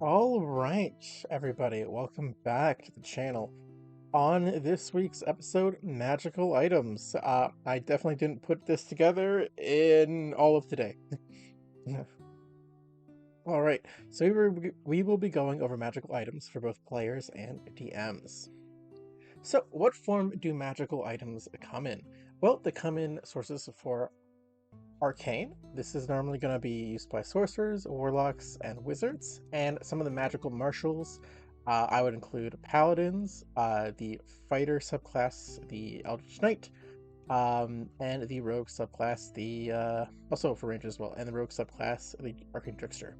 All right, everybody, welcome back to the channel. On this week's episode, magical items. I definitely didn't put this together in all of today. All right, so we will be going over magical items for both players and DMs. So, what form do magical items come in? Well, they come in sources for arcane. This is normally going to be used by sorcerers, warlocks, and wizards. And some of the magical martials, I would include paladins, the fighter subclass, the eldritch knight, and the rogue subclass, the also for range as well, and the rogue subclass, the arcane trickster.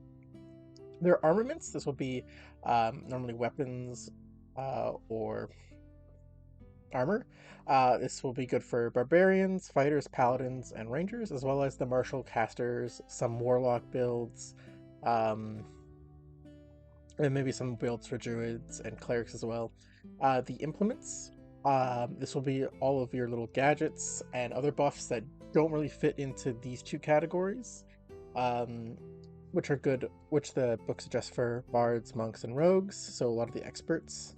Their armaments. This will be normally weapons or armor. This will be good for barbarians, fighters, paladins, and rangers, as well as the martial casters, some warlock builds, um, and maybe some builds for druids and clerics as well. The implements. This will be all of your little gadgets and other buffs that don't really fit into these two categories, um, which are good, which the book suggests for bards, monks, and rogues, so a lot of the experts.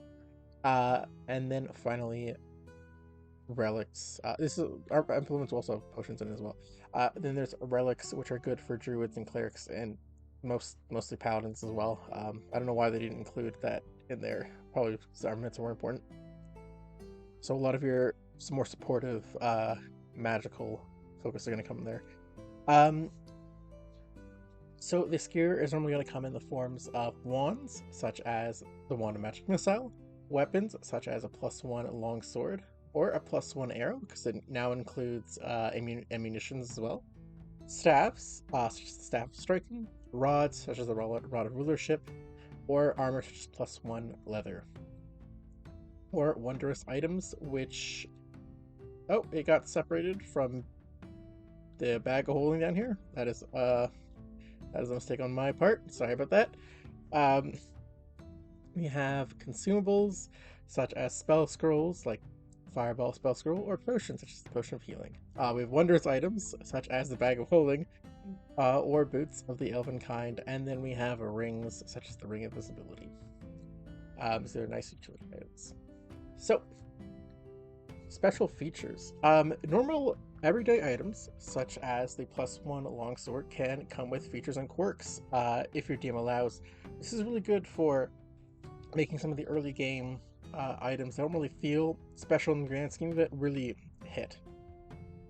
And then finally, relics. This is our implements also have potions in it as well. Then there's relics, which are good for druids and clerics, and mostly paladins as well. I don't know why they didn't include that in there. Probably because armaments are more important. So a lot of your some more supportive magical focus are going to come in there. Um, so this gear is normally going to come in the forms of wands, such as the Wand of Magic Missile, weapons such as a +1 longsword, or a +1 arrow, because it now includes ammunitions as well. Staffs, such as the Staff of Striking, rods, such as the Rod of Rulership, or armor, such as +1 leather. Or wondrous items, which... Oh, it got separated from the bag of holding down here. That is a mistake on my part. Sorry about that. We have consumables, such as spell scrolls, like Fireball spell scroll, or potions, such as the Potion of Healing. We have wondrous items, such as the Bag of Holding, or boots of the elven kind, and then we have rings, such as the Ring of Visibility. So they're nice utility items. So, special features. Normal everyday items, such as the +1 longsword, can come with features and quirks, if your DM allows. This is really good for making some of the early game items that don't really feel special in the grand scheme of it really hit.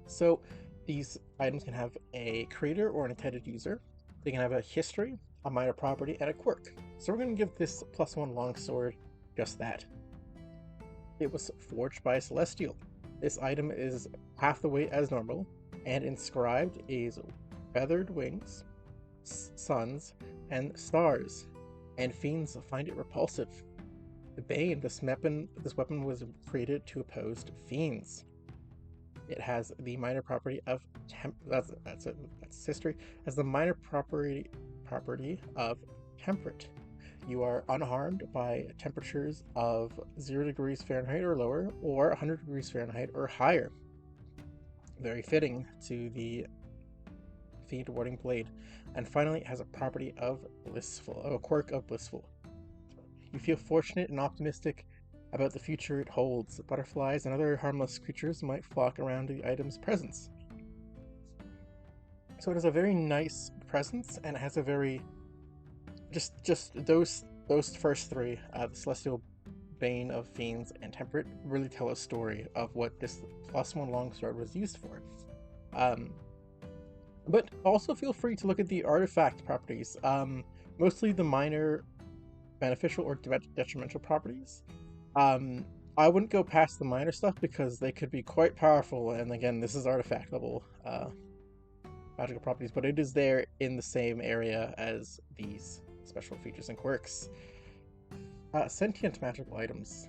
So these items can have a creator or an intended user. They can have a history, a minor property, and a quirk. So we're going to give this +1 longsword just that. It was forged by a celestial. This item is half the weight as normal, and inscribed is feathered wings, suns, and stars, and fiends find it repulsive. The Bane, this weapon was created to oppose fiends. It has the minor property of that's history. Has the minor property of temperate. You are unharmed by temperatures of 0 degrees Fahrenheit or lower, or 100 degrees Fahrenheit or higher. Very fitting to the Fiend Warding Blade. And finally, it has a property of blissful, a quirk of blissful. You feel fortunate and optimistic about the future it holds. Butterflies and other harmless creatures might flock around the item's presence. So it has a very nice presence, and it has a very just those first three, the Celestial, Bane of Fiends, and Temperate, really tell a story of what this +1 longsword was used for. But also feel free to look at the artifact properties, mostly the minor beneficial or detrimental properties. I wouldn't go past the minor stuff because they could be quite powerful, and again, this is artifact level magical properties, but it is there in the same area as these special features and quirks. Sentient magical items.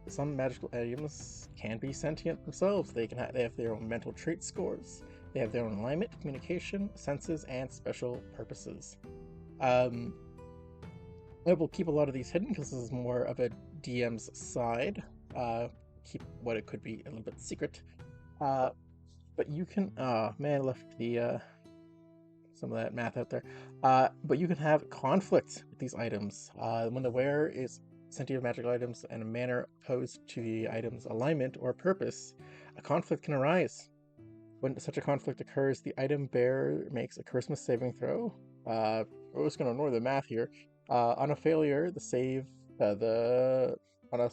Some magical items can be sentient themselves. They have their own mental trait scores. They have their own alignment, communication, senses, and special purposes. I will keep a lot of these hidden because this is more of a DM's side. Keep what it could be a little bit secret. But you can. Man, I left the some of that math out there. But you can have conflict with these items. When the wearer is sentient magical items in a manner opposed to the item's alignment or purpose, a conflict can arise. When such a conflict occurs, the item bearer makes a charisma saving throw. We're just going to ignore the math here. On a failure, the save, the on a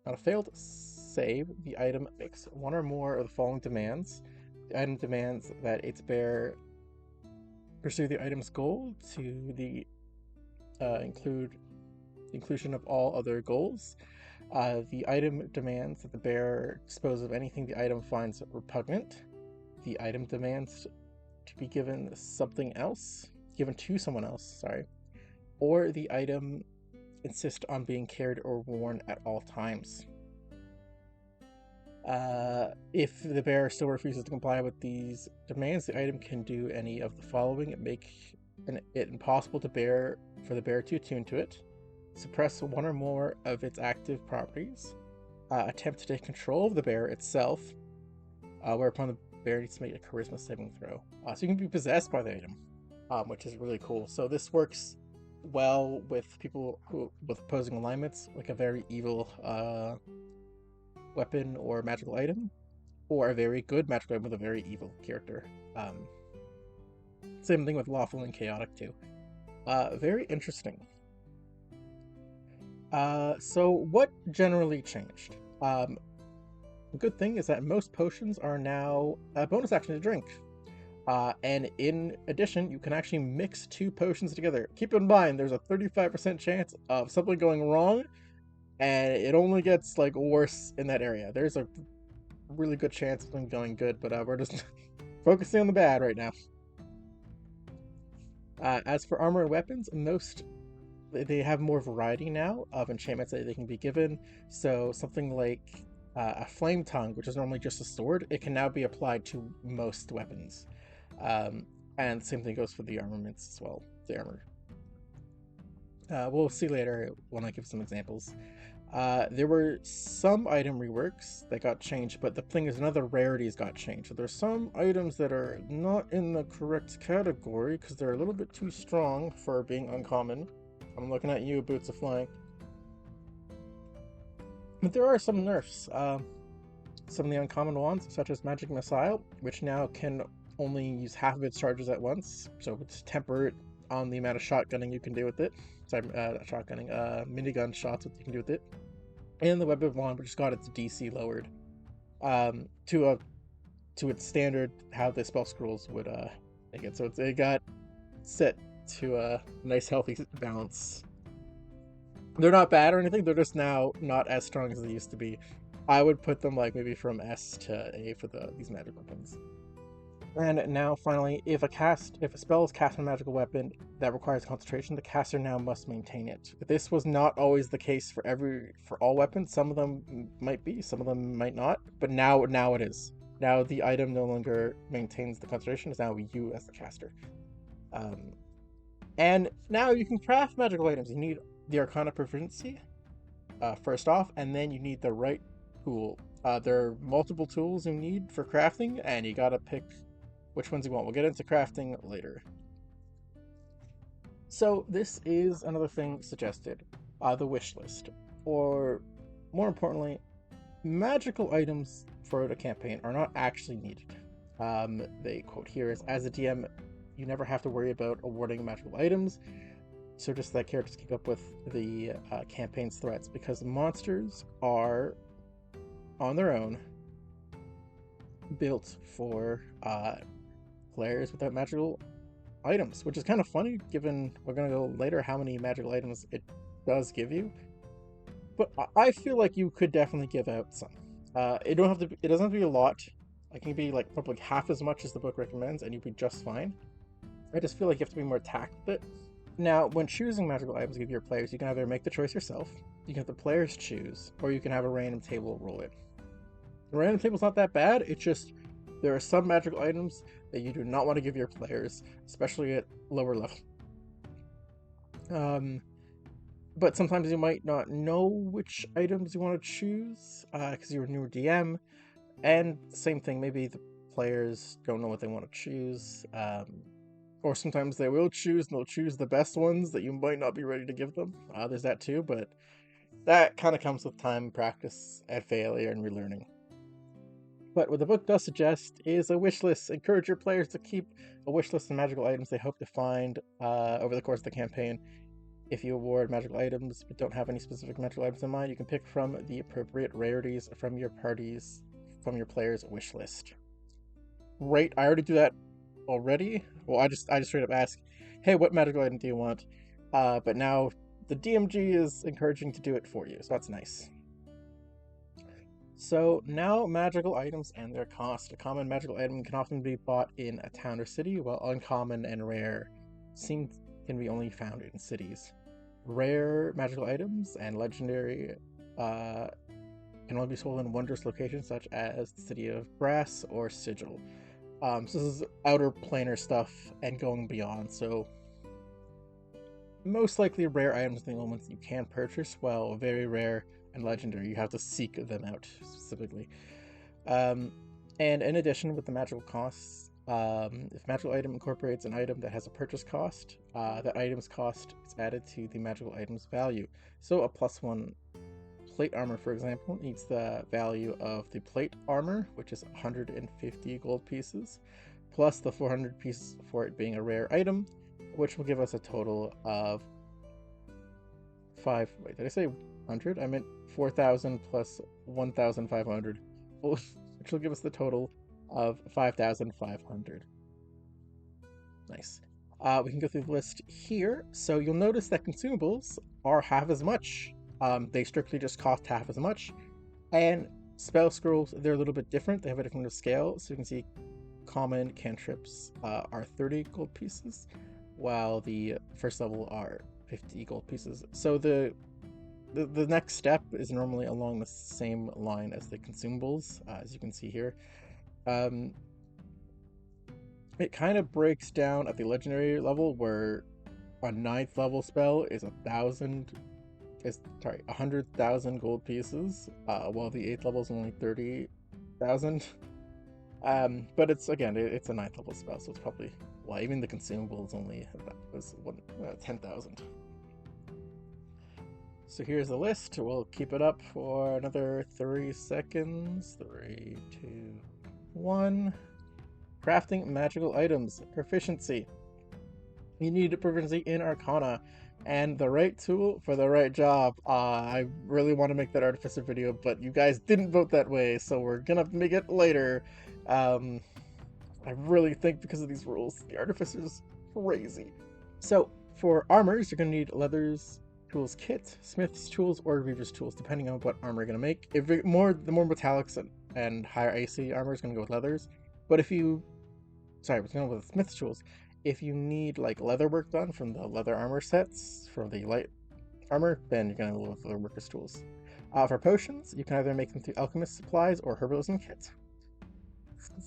on a failed save, the item makes one or more of the following demands. The item demands that its bearer pursue the item's goal to the inclusion of all other goals. The item demands that the bearer dispose of anything the item finds repugnant. The item demands to be given to someone else, or the item insists on being carried or worn at all times. If the bearer still refuses to comply with these demands, the item can do any of the following: make it impossible for the bearer to attune to it, suppress one or more of its active properties, attempt to take control of the bearer itself, whereupon the bearer needs to make a charisma saving throw. So you can be possessed by the item, which is really cool. So this works well with people with opposing alignments, like a very evil weapon or magical item, or a very good magical item with a very evil character. Same thing with lawful and chaotic too. Very interesting. So what generally changed? The good thing is that most potions are now a bonus action to drink. And in addition, you can actually mix 2 potions together. Keep in mind, there's a 35% chance of something going wrong, and it only gets like worse in that area. There's a really good chance of something going good, but we're just focusing on the bad right now. As for armor and weapons, they have more variety now of enchantments that they can be given. So something like a flame tongue, which is normally just a sword, it can now be applied to most weapons. And same thing goes for the armaments as well, the armor. We'll see later when I give some examples. There were some item reworks that got changed, but the thing is, none of the rarities got changed. So there's some items that are not in the correct category because they're a little bit too strong for being uncommon. I'm looking at you, Boots of Flying. But there are some nerfs. Some of the uncommon ones, such as Magic Missile, which now can only use half of its charges at once, so it's tempered on the amount of shotgunning you can do with it. Minigun shots what you can do with it. And the Web of Wand, which got its DC lowered to its standard, how the spell scrolls would make it. So it got set to a nice healthy balance. They're not bad or anything, they're just now not as strong as they used to be. I would put them like maybe from S to A for these magic weapons. And now finally, if a spell is cast on a magical weapon that requires concentration, the caster now must maintain it. This was not always the case for all weapons. Some of them might be, some of them might not, but now it is. Now the item no longer maintains the concentration, it's now you as the caster. And now you can craft magical items. You need the Arcana Proficiency, first off, and then you need the right tool. There are multiple tools you need for crafting, and you gotta pick which ones you want. We'll get into crafting later. So this is another thing suggested, the wish list, or more importantly, magical items for the campaign are not actually needed. They quote here as a DM, you never have to worry about awarding magical items, so just let characters keep up with the campaign's threats, because monsters are on their own built for players without magical items, which is kind of funny given we're going to go later how many magical items it does give you. But I feel like you could definitely give out some. It doesn't have to be a lot. It can be like probably half as much as the book recommends, and you'd be just fine. I just feel like you have to be more tact with it. Now, when choosing magical items to give your players, you can either make the choice yourself, you can have the players choose, or you can have a random table roll it. The random table's not that bad, it's just there are some magical items that you do not want to give your players, especially at lower level. But sometimes you might not know which items you want to choose because you're a newer DM, and same thing, maybe the players don't know what they want to choose, or sometimes they will choose, and they'll choose the best ones that you might not be ready to give them. There's that too, but that kind of comes with time, practice, and failure and relearning. But what the book does suggest is a wish list. Encourage your players to keep a wish list of magical items they hope to find over the course of the campaign. If you award magical items but don't have any specific magical items in mind, you can pick from the appropriate rarities from your players' wish list. Great, I already do that already. Well, I just straight up ask, hey, what magical item do you want? But now the DMG is encouraging to do it for you, so that's nice. So now magical items and their cost. A common magical item can often be bought in a town or city, while uncommon and rare can be only found in cities. Rare magical items and legendary can only be sold in wondrous locations such as the city of Brass or Sigil. So this is outer planar stuff and going beyond, so most likely rare items are the only ones you can purchase, while very rare and legendary you have to seek them out specifically. And in addition, with the magical costs, if magical item incorporates an item that has a purchase cost, that item's cost is added to the magical item's value. So a +1 plate armor, for example, needs the value of the plate armor, which is 150 gold pieces, plus the 400 pieces for it being a rare item, which will give us a total of 5. Wait, did I say 100? I meant 4,000 plus 1,500, which will give us the total of 5,500. Nice. We can go through the list here. So you'll notice that consumables are half as much. They strictly just cost half as much. And spell scrolls, they're a little bit different. They have a different scale. So you can see common cantrips are 30 gold pieces, while the first level are 50 gold pieces. So the next step is normally along the same line as the consumables, as you can see here. It kind of breaks down at the legendary level, where a 9th level spell is 100,000 gold pieces, while the 8th level is only 30,000. But it's a 9th level spell, so it's probably why even the consumables only 10,000. So here's the list. We'll keep it up for another 3 seconds. 3, 2, 1. Crafting magical items. Proficiency. You need proficiency in Arcana and the right tool for the right job. I really want to make that Artificer video, but you guys didn't vote that way, so we're gonna make it later. I really think because of these rules, the Artificer's crazy. So for armors, you're gonna need leathers, tools kit, smith's tools, or reaver's tools, depending on what armor you're gonna make. The more metallics and higher AC armor is gonna go with leathers. But we're going with smith's tools. If you need like leather work done from the leather armor sets for the light armor, then you're gonna go with leather worker's tools. For potions, you can either make them through alchemist supplies or herbalism kit.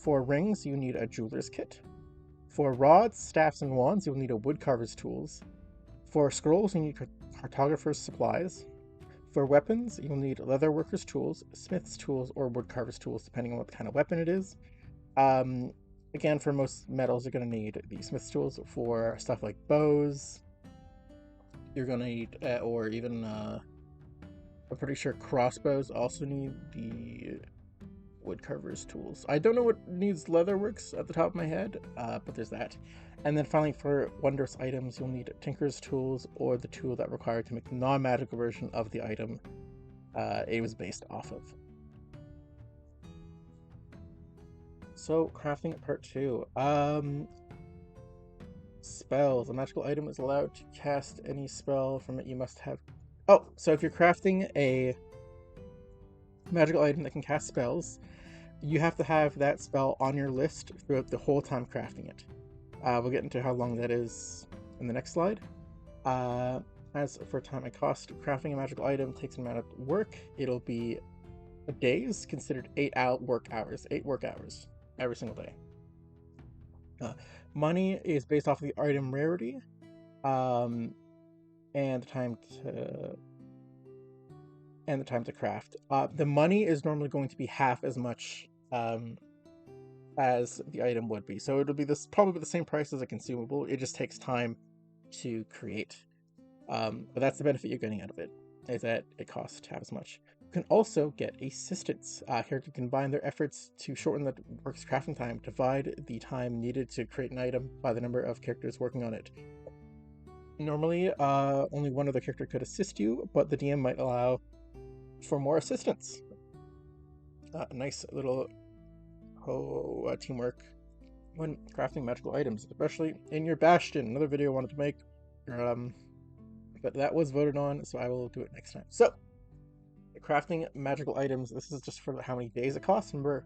For rings, you need a jeweler's kit. For rods, staffs, and wands, you'll need a woodcarver's tools. For scrolls, you need cartographer's supplies. For weapons, you'll need leather worker's tools, smith's tools, or woodcarver's tools, depending on what kind of weapon it is. Again, for most metals, you're going to need the smith's tools. For stuff like bows, you're going to need, or even, I'm pretty sure crossbows also need the woodcarver's tools. I don't know what needs leatherworks at the top of my head, but there's that. And then finally, for wondrous items, you'll need tinker's tools or the tool that required to make the non-magical version of the item it was based off of. So, crafting part 2. Spells. A magical item is allowed to cast any spell from it. You must have... Oh, so if you're crafting a magical item that can cast spells, you have to have that spell on your list throughout the whole time crafting it. We'll get into how long that is in the next slide. As for time and cost, crafting a magical item takes an amount of work. It'll be days, considered 8 work hours every single day. Money is based off of the item rarity, and the time to craft. The money is normally going to be half as much as the item would be. So it'll be probably the same price as a consumable. It just takes time to create. But that's the benefit you're getting out of it, is that it costs half as much. You can also get assistants. Here you combine their efforts to shorten the work's crafting time, divide the time needed to create an item by the number of characters working on it. Normally, only one other character could assist you, but the DM might allow for more assistance. Nice little teamwork when crafting magical items, especially in your Bastion. Another video I wanted to make, but that was voted on, so I will do it next time. So, crafting magical items, this is just for how many days it costs. Remember,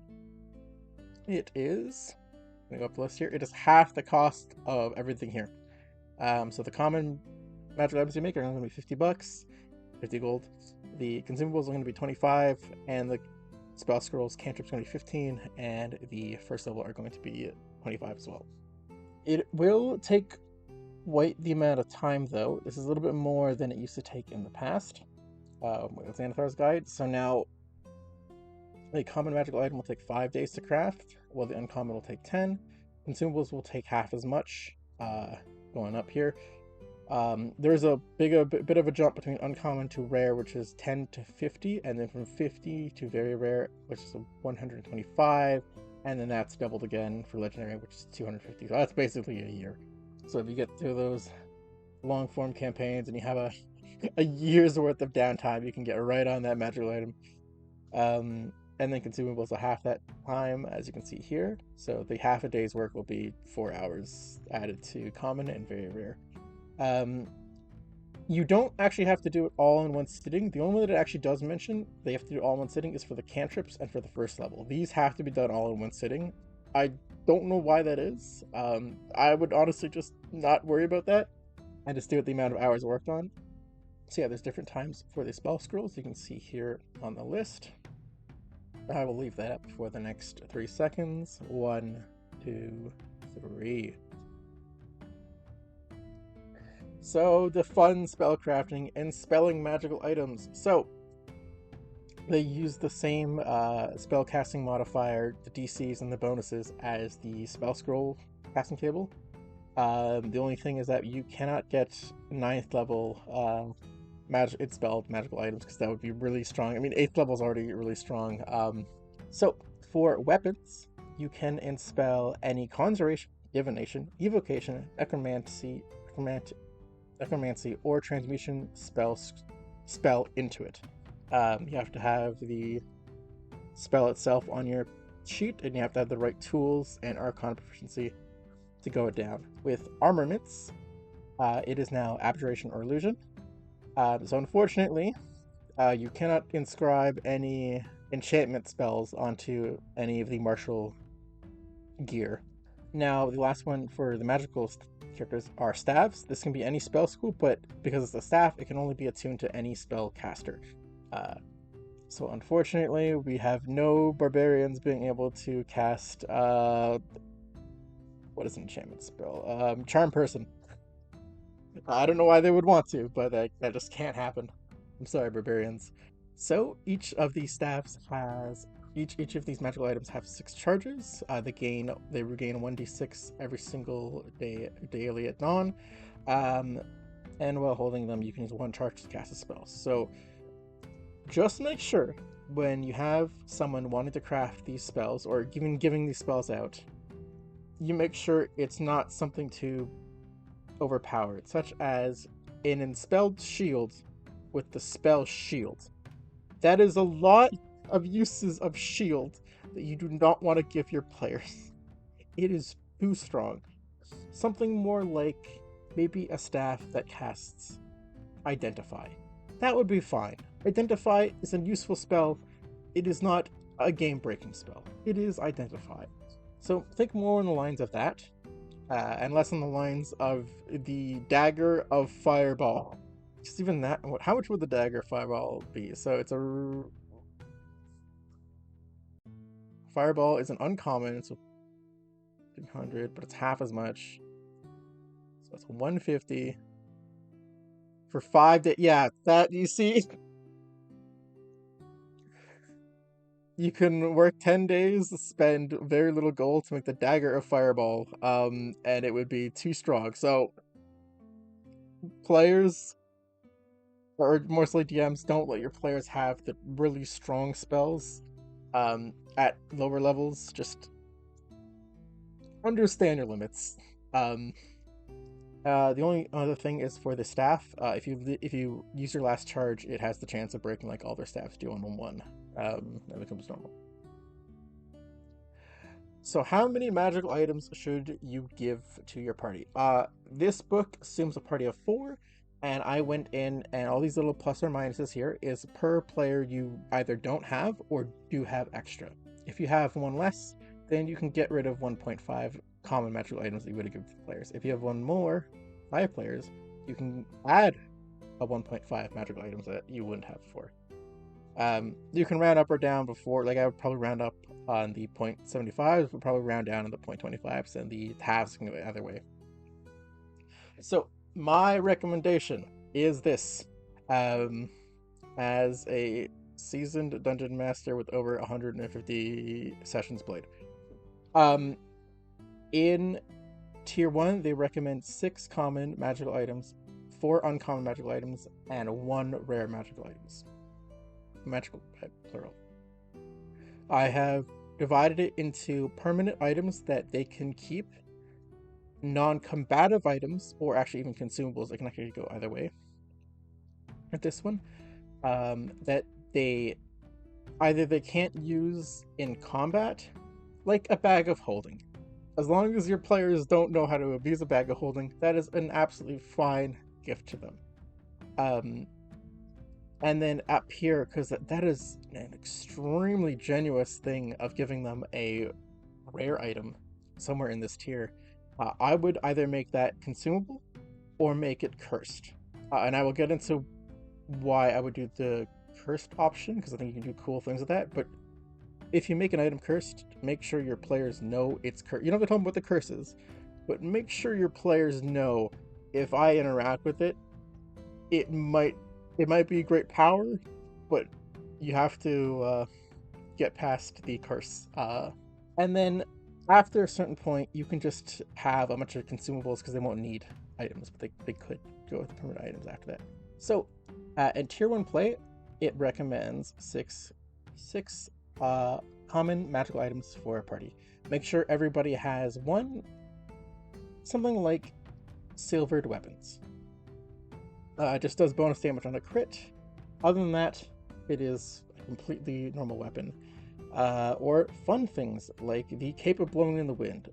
it is, I'm gonna go up the list here, it is half the cost of everything here. So the common magical items you make are going to be 50 bucks, 50 gold. The consumables are going to be 25, and the spell scrolls, cantrips, are going to be 15, and the first level are going to be 25 as well. It will take quite the amount of time, though. This is a little bit more than it used to take in the past with Xanathar's Guide. So now, a common magical item will take 5 days to craft, while the uncommon will take 10. Consumables will take half as much, going up here. There's a bit of a jump between uncommon to rare, which is 10 to 50, and then from 50 to very rare, which is 125, and then that's doubled again for legendary, which is 250. So that's basically a year. So if you get through those long form campaigns and you have a year's worth of downtime, you can get right on that magical item. And then consumables are half that time, as you can see here. So the half a day's work will be 4 hours added to common and very rare. You don't actually have to do it all in one sitting. The only one that it actually does mention they have to do all in one sitting is for the cantrips and for the first level. These have to be done all in one sitting. I don't know why that is. I would honestly just not worry about that and just do it the amount of hours worked on. So yeah, there's different times for the spell scrolls. You can see here on the list. I will leave that up for the next 3 seconds. 1, 2, 3. So the fun spellcrafting and spelling magical items. So they use the same spellcasting modifier, the DCs and the bonuses, as the spell scroll casting table. The only thing is that you cannot get 9th level it's spelled magical items, because that would be really strong. I mean, 8th level is already really strong. So for weapons, you can enspell any conjuration, divination, evocation, necromancy, or transmutation spell into it. You have to have the spell itself on your sheet, and you have to have the right tools and arcana proficiency to go it down. With armaments, it is now abjuration or illusion. So unfortunately, you cannot inscribe any enchantment spells onto any of the martial gear. Now, the last one for the magical characters are staves. This can be any spell school, but because it's a staff, it can only be attuned to any spell caster. So unfortunately, we have no barbarians being able to cast what is an enchantment spell? Charm Person. I don't know why they would want to, but that just can't happen. I'm sorry, barbarians. So each of these staffs has each of these magical items have 6 charges. They regain 1d6 every single day daily at dawn. And while holding them, you can use 1 charge to cast a spell. So just make sure when you have someone wanting to craft these spells, or even giving these spells out, you make sure it's not something too overpowered, such as an Enspelled shield with the spell shield. That is a lot of uses of shield that you do not want to give your players. It is too strong. Something more like maybe a staff that casts Identify. That would be fine. Identify is a useful spell. It is not a game-breaking spell. It is Identify. So think more on the lines of that, and less on the lines of the Dagger of Fireball. Just even that, how much would the Dagger of Fireball be? So it's a... Fireball is an uncommon, so 300, but it's half as much. So it's 150 for 5 days. Yeah, that, you see? you can work 10 days, spend very little gold to make the Dagger of Fireball, and it would be too strong. So players, or mostly DMs, don't let your players have the really strong spells at lower levels. Just understand your limits. Um, the only other thing is for the staff. If you use your last charge, it has the chance of breaking like all their staffs do on one. That becomes normal. So how many magical items should you give to your party? This book assumes a party of 4, and I went in and all these little plus or minuses here is per player you either don't have or do have extra. If you have one less, then you can get rid of 1.5 common magical items that you would have given to players. If you have one more, 5 players, you can add a 1.5 magical items that you wouldn't have before. You can round up or down before, like I would probably round up on the 0.75s, but probably round down on the 0.25s, and the halves can go the other way. So my recommendation is this. As a seasoned dungeon master with over 150 sessions played. In tier 1, they recommend 6 common magical items, 4 uncommon magical items, and 1 rare magical items. Magical, plural. I have divided it into permanent items that they can keep, non-combative items, or actually even consumables. It can actually go either way. At this one, that they can't use in combat, like a bag of holding. As long as your players don't know how to abuse a bag of holding, that is an absolutely fine gift to them. And then up here, because that is an extremely generous thing of giving them a rare item somewhere in this tier, I would either make that consumable or make it cursed. And I will get into why I would do the cursed option, because I think you can do cool things with that. But if you make an item cursed, make sure your players know it's cursed. You don't have to tell them what the curse is, but make sure your players know if I interact with it, it might be great power, but you have to get past the curse. And then after a certain point, you can just have a bunch of consumables because they won't need items, but they could go with permanent items after that. So in tier 1 play, it recommends six common magical items for a party. Make sure everybody has something like silvered weapons. It just does bonus damage on a crit. Other than that, it is a completely normal weapon. Or fun things like the Cape of Blowing in the Wind.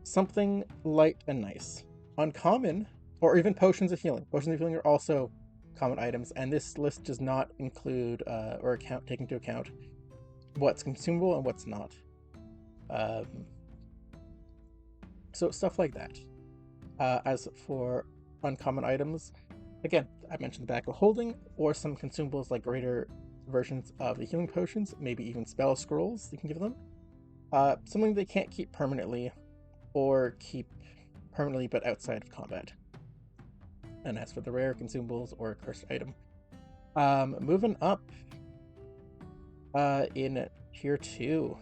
Something light and nice. Uncommon, or even Potions of Healing. Potions of Healing are also common items, and this list does not include or take into account what's consumable and what's not. So stuff like that. As for uncommon items, again, I mentioned the bag of holding, or some consumables like greater versions of the healing potions, maybe even spell scrolls you can give them. Something they can't keep permanently, or keep permanently but outside of combat. And as for the rare consumables or cursed item, moving up in tier 2,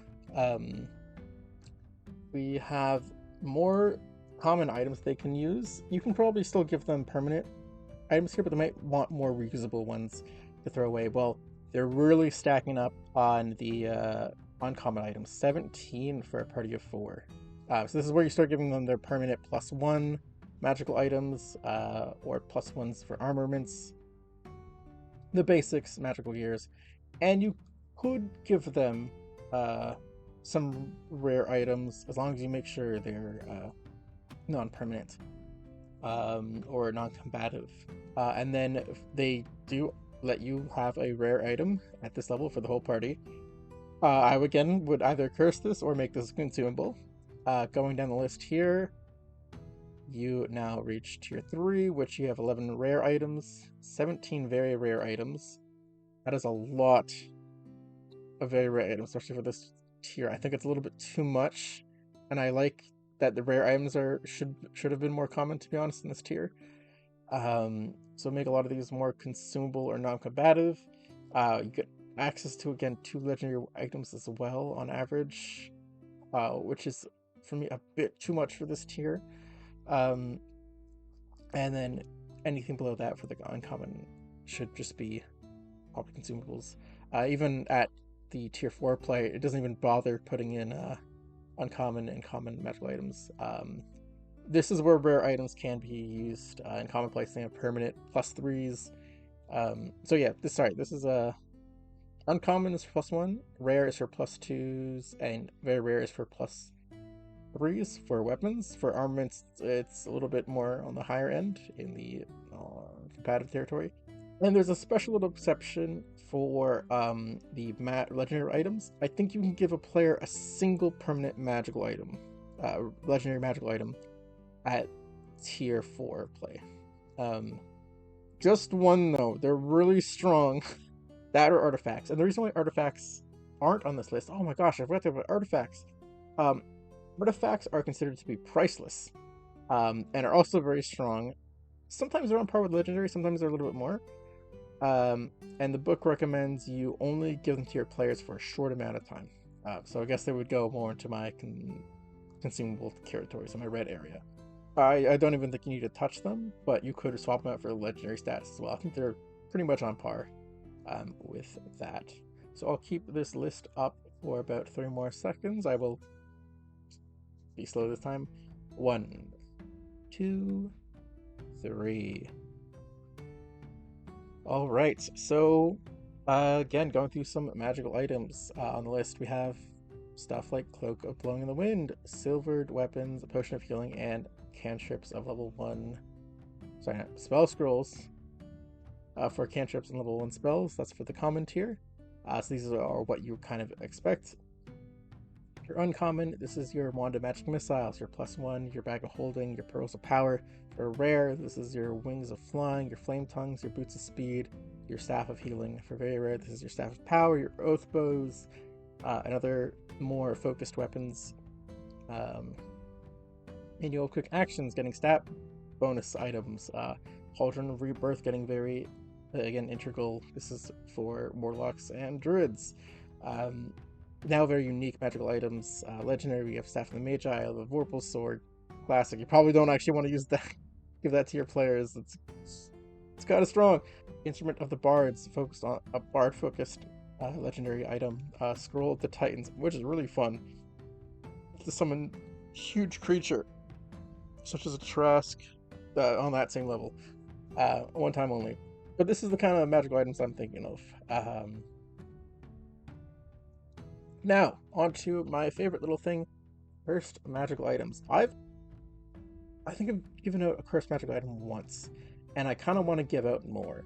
we have more common items they can use. You can probably still give them permanent items here, but they might want more reusable ones to throw away. Well, they're really stacking up on the uncommon items. 17 for a party of 4. So this is where you start giving them their permanent +1 magical items, or +1s for armaments, the basics, magical gears, and you could give them some rare items as long as you make sure they're non-permanent or non-combative. And then if they do let you have a rare item at this level for the whole party, I would either curse this or make this consumable. Going down the list here, you now reach tier 3, which you have 11 rare items, 17 very rare items. That is a lot of very rare items, especially for this tier. I think it's a little bit too much, and I like that the rare items should have been more common, to be honest, in this tier. So make a lot of these more consumable or non-combative. You get access to, again, 2 legendary items as well on average, which is, for me, a bit too much for this tier. Um, and then anything below that for the uncommon should just be probably consumables. Even at the tier 4 play, it doesn't even bother putting in uncommon and common magical items. This is where rare items can be used in commonplace. They have permanent +3s. So yeah, this is a uncommon is for +1, rare is for +2s, and very rare is for +3s for weapons. For armaments, it's a little bit more on the higher end in the competitive territory. And there's a special little exception for the legendary items. I think you can give a player a single permanent magical item, legendary magical item, at tier 4 play. Just one though, they're really strong. That or artifacts. And the reason why artifacts aren't on this list, oh my gosh, I forgot to talk about artifacts. Artifacts are considered to be priceless, and are also very strong. Sometimes they're on par with legendary, sometimes they're a little bit more. And the book recommends you only give them to your players for a short amount of time. So I guess they would go more into my consumable territory, so my red area. I don't even think you need to touch them, but you could swap them out for legendary status as well. I think they're pretty much on par with that. So I'll keep this list up for about 3 more seconds. I will be slow this time. 1, 2, 3. All right, so again, going through some magical items on the list, we have stuff like Cloak of Blowing in the Wind, Silvered Weapons, a Potion of Healing, and cantrips of level 1. Sorry, not, spell scrolls for cantrips and level 1 spells. That's for the common tier. So these are what you kind of expect. Your uncommon, this is your Wand of Magic Missiles, your +1, your Bag of Holding, your Pearls of Power. For rare, this is your Wings of Flying, your Flame Tongues, your Boots of Speed, your Staff of Healing. For very rare, this is your Staff of Power, your Oath Bows, and other more focused weapons. And you'll have quick actions, getting stat bonus items. Cauldron of Rebirth, getting very, again, integral. This is for Warlocks and Druids. Now very unique magical items. Legendary, we have Staff of the Magi, the Vorpal Sword. Classic. You probably don't actually want to use that. Give that to your players. It's kind of strong. Instrument of the Bards, focused on a bard-focused legendary item. Scroll of the Titans, which is really fun. To summon huge creature, such as a Trask, on that same level. One time only. But this is the kind of magical items I'm thinking of. Now, on to my favorite little thing, cursed magical items. I think I've given out a cursed magical item once, and I kind of want to give out more.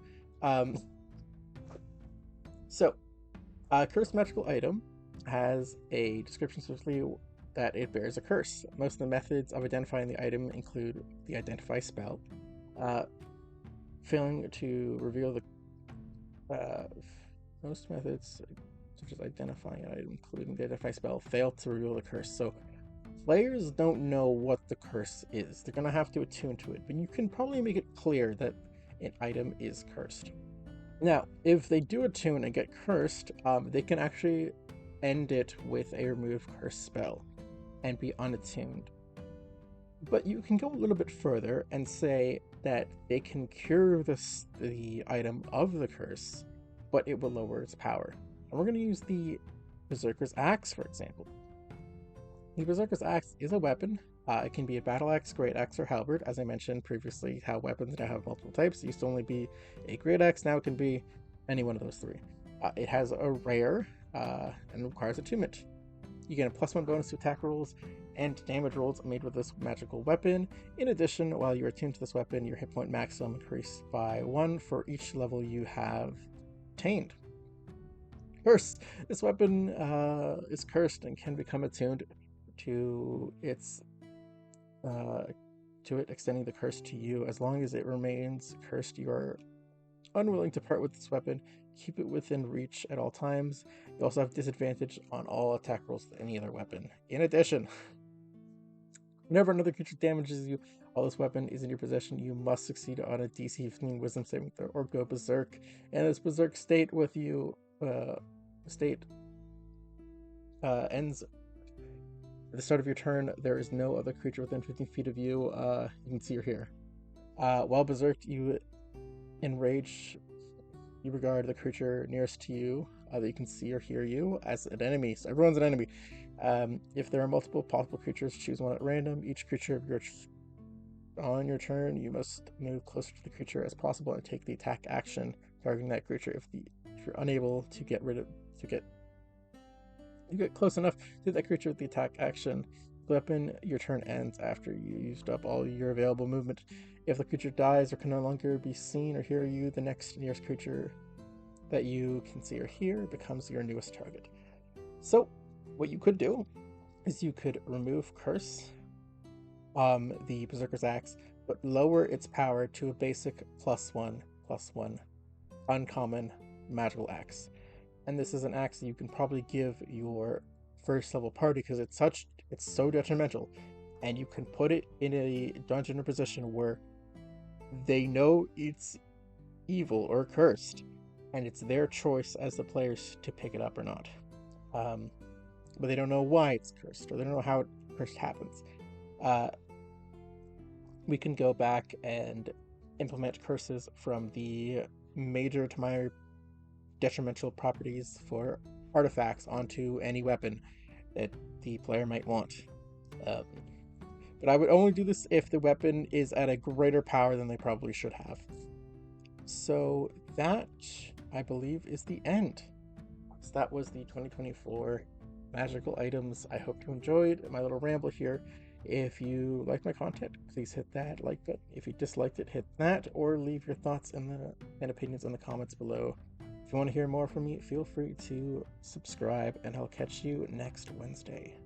Cursed magical item has a description specifically that it bears a curse. Most of the methods of identifying the item include the identify spell. Failing to reveal the most methods such as identifying an item, including the identify spell, fail to reveal the curse. So players don't know what the curse is. They're gonna have to attune to it, but you can probably make it clear that an item is cursed. Now, if they do attune and get cursed, they can actually end it with a remove curse spell and be unattuned. But you can go a little bit further and say that they can cure the item of the curse, but it will lower its power. And we're going to use the Berserker's Axe, for example. The Berserker's Axe is a weapon. It can be a battle axe, great axe, or halberd. As I mentioned previously, how weapons now have multiple types. It used to only be a great axe, now it can be any one of those 3. It has a rare and requires attunement. You get a +1 bonus to attack rolls and damage rolls made with this magical weapon. In addition, while you're attuned to this weapon, your hit point maximum increased by 1 for each level you have attained. Curse. This weapon is cursed and can become attuned to it extending the curse to you. As long as it remains cursed, you are unwilling to part with this weapon. Keep it within reach at all times. You also have disadvantage on all attack rolls with any other weapon. In addition, whenever another creature damages you while this weapon is in your possession, you must succeed on a DC 15 Wisdom saving throw or go berserk. And this berserk state with you state ends at the start of your turn. There is no other creature within 15 feet of you. You can see or hear. While berserked, you enrage. You regard the creature nearest to you that you can see or hear you as an enemy. So everyone's an enemy. If there are multiple possible creatures, choose one at random. Each creature of your on your turn, you must move closer to the creature as possible and take the attack action targeting that creature. If you're unable to get you get close enough to that creature with the attack action weapon, your turn ends after you used up all your available movement. If the creature dies or can no longer be seen or hear you, the next nearest creature that you can see or hear becomes your newest target. So, what you could do is you could remove Curse, the Berserker's Axe, but lower its power to a basic +1/+1 uncommon magical axe. And this is an axe that you can probably give your first level party because it's so detrimental, and you can put it in a dungeon or position where they know it's evil or cursed, and it's their choice as the players to pick it up or not. But they don't know why it's cursed, or they don't know how cursed happens. We can go back and implement curses from the major to minor detrimental properties for artifacts onto any weapon that the player might want. But I would only do this if the weapon is at a greater power than they probably should have. So that, I believe, is the end. So that was the 2024 magical items. I hope you enjoyed my little ramble here. If you like my content, please hit that like button. If you disliked it, hit that, or leave your thoughts and opinions in the comments below. If you want to hear more from me, feel free to subscribe, and I'll catch you next Wednesday.